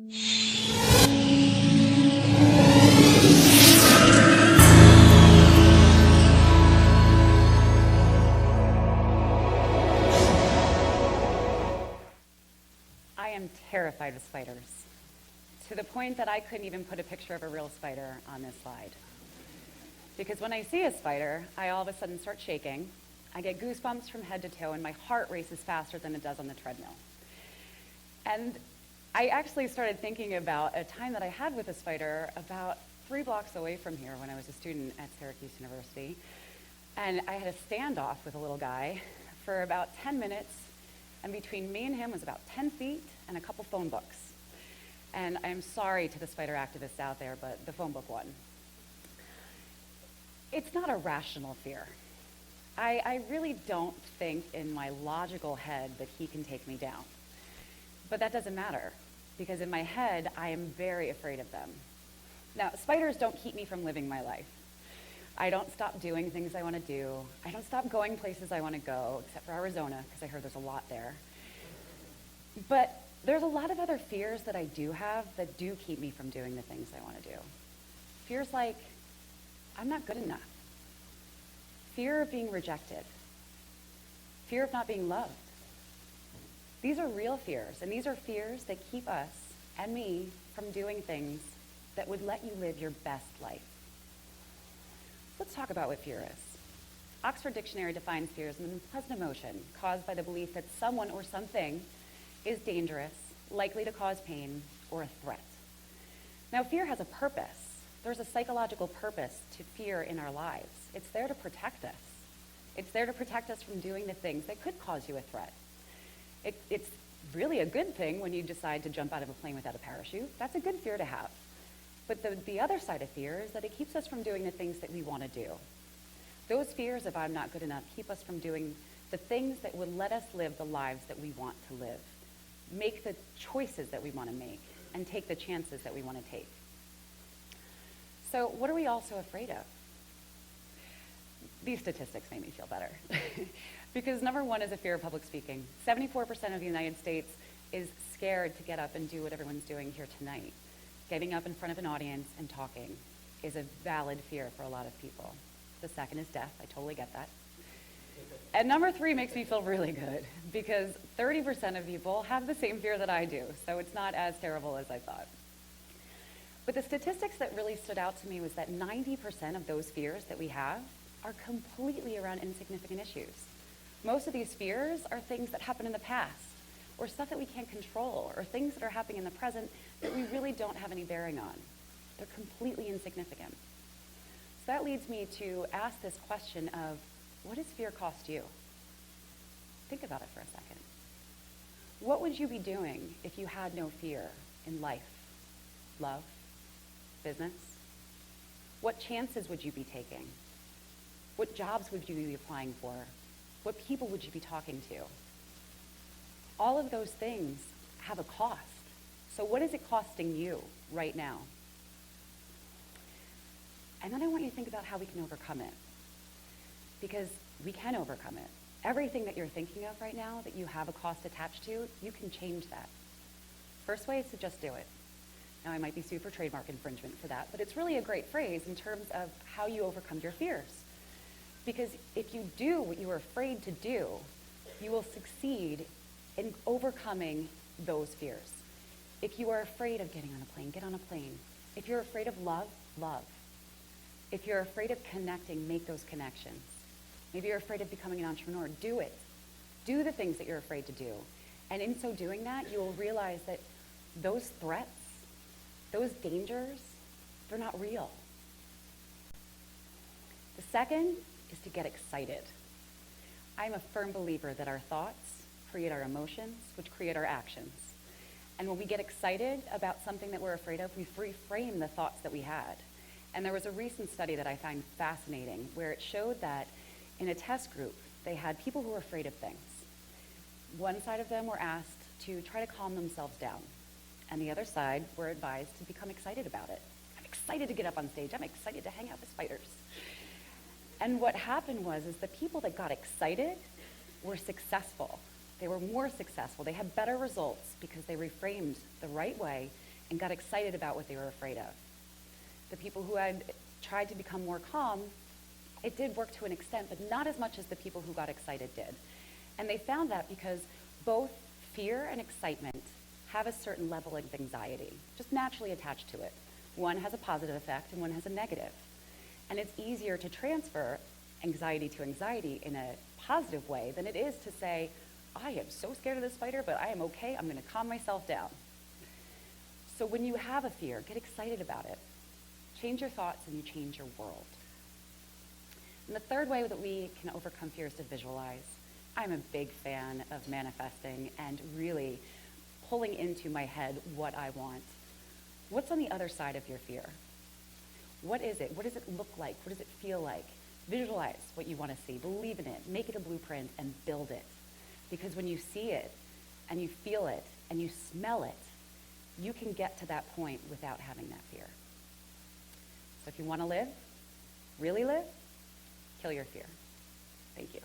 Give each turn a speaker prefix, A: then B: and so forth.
A: I am terrified of spiders, to the point that I couldn't even put a picture of a real spider on this slide. Because when I see a spider, I all of a sudden start shaking, I get goosebumps from head to toe, and my heart races faster than it does on the treadmill. And I actually started thinking about a time that I had with a spider about 3 blocks away from here when I was a student at Syracuse University. And I had a standoff with a little guy for about 10 minutes, and between me and him was about 10 feet and a couple phone books. And I'm sorry to the spider activists out there, but the phone book won. It's not a rational fear. I really don't think in my logical head that he can take me down. But that doesn't matter, because in my head, I am very afraid of them. Now, spiders don't keep me from living my life. I don't stop doing things I want to do. I don't stop going places I want to go, except for Arizona, because I heard there's a lot there. But there's a lot of other fears that I do have that do keep me from doing the things I want to do. Fears like, I'm not good enough. Fear of being rejected. Fear of not being loved. These are real fears, and these are fears that keep us and me from doing things that would let you live your best life. Let's talk about what fear is. Oxford Dictionary defines fear as an unpleasant emotion caused by the belief that someone or something is dangerous, likely to cause pain, or a threat. Now, fear has a purpose. There's a psychological purpose to fear in our lives. It's there to protect us. It's there to protect us from doing the things that could cause you a threat. It's really a good thing when you decide to jump out of a plane without a parachute. That's a good fear to have. But the other side of fear is that it keeps us from doing the things that we want to do. Those fears of I'm not good enough keep us from doing the things that would let us live the lives that we want to live, make the choices that we want to make, and take the chances that we want to take. So what are we also afraid of? These statistics make me feel better. Because number one is a fear of public speaking. 74% of the United States is scared to get up and do what everyone's doing here tonight. Getting up in front of an audience and talking is a valid fear for a lot of people. The second is death. I totally get that. And number 3 makes me feel really good, because 30% of people have the same fear that I do, so it's not as terrible as I thought. But the statistics that really stood out to me was that 90% of those fears that we have are completely around insignificant issues. Most of these fears are things that happen in the past, or stuff that we can't control, or things that are happening in the present that we really don't have any bearing on. They're completely insignificant. So that leads me to ask this question of, what does fear cost you? Think about it for a second. What would you be doing if you had no fear in life, love, business? What chances would you be taking? What jobs would you be applying for? What people would you be talking to? All of those things have a cost. So what is it costing you right now? And then I want you to think about how we can overcome it. Because we can overcome it. Everything that you're thinking of right now that you have a cost attached to, you can change that. First way is to just do it. Now, I might be sued for trademark infringement for that, but it's really a great phrase in terms of how you overcome your fears. Because if you do what you are afraid to do, you will succeed in overcoming those fears. If you are afraid of getting on a plane, get on a plane. If you're afraid of love, love. If you're afraid of connecting, make those connections. Maybe you're afraid of becoming an entrepreneur, do it. Do the things that you're afraid to do. And in so doing that, you will realize that those threats, those dangers, they're not real. The second is to get excited. I'm a firm believer that our thoughts create our emotions, which create our actions. And when we get excited about something that we're afraid of, we reframe the thoughts that we had. And there was a recent study that I found fascinating where it showed that in a test group, they had people who were afraid of things. One side of them were asked to try to calm themselves down, and the other side were advised to become excited about it. I'm excited to get up on stage. I'm excited to hang out with spiders. And what happened was the people that got excited were successful. They were more successful. They had better results because they reframed the right way and got excited about what they were afraid of. The people who had tried to become more calm, it did work to an extent, but not as much as the people who got excited did. And they found that because both fear and excitement have a certain level of anxiety, just naturally attached to it. One has a positive effect and one has a negative. And it's easier to transfer anxiety to anxiety in a positive way than it is to say, I am so scared of this spider, but I am okay, I'm gonna calm myself down. So when you have a fear, get excited about it. Change your thoughts and you change your world. And the third way that we can overcome fear is to visualize. I'm a big fan of manifesting and really pulling into my head what I want. What's on the other side of your fear? What is it? What does it look like? What does it feel like? Visualize what you want to see. Believe in it. Make it a blueprint and build it. Because when you see it and you feel it and you smell it, you can get to that point without having that fear. So if you want to live, really live, kill your fear. Thank you.